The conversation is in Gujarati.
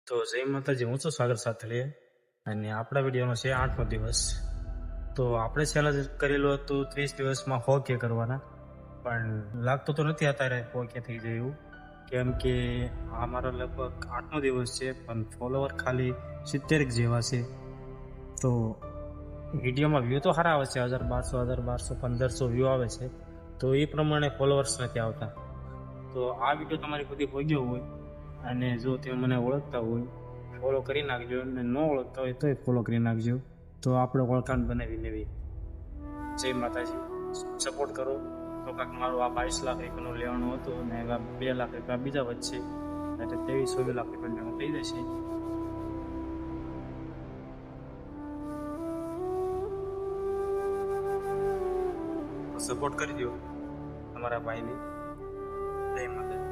તો જય માતાજી, હું છું સાગર સાથળીએ અને આપણા વિડીયોનો છે 8મો દિવસ. તો આપણે ચેલેન્જ કરેલું હતું 30 દિવસમાં 100K કરવાના, પણ લાગતું તો નથી અત્યારે 100K થઈ જાય એવું, કેમ કે અમારો લગભગ 8મો દિવસ છે પણ ફોલોવર ખાલી 70 જેવા છે. તો વિડીયોમાં વ્યૂ તો સારા આવે છે, 1200, 1500 વ્યૂ આવે છે, તો એ પ્રમાણે ફોલોવર્સ નથી આવતા. તો આ વિડીયો તમારી બધી પહોંચ્યો હોય અને જો તમે મને ઓળખતા હોય ફોલો કરી નાખજો, અને ન ઓળખતા હોય તોય ફોલો કરી નાખજો, તો આપણે ઓળખાણ બનાવી લેવી. જય માતાજી, સપોર્ટ કરો. તો કાંક મારું આ 22 લાખ રૂપિયાનું લેવાનું હતું અને એવા 2 લાખ રૂપિયા બીજા વચ્ચે, એટલે 23-24 લાખ રૂપિયા થઈ જશે. સપોર્ટ કરી દો અમારા ભાઈને. જય માતાજી.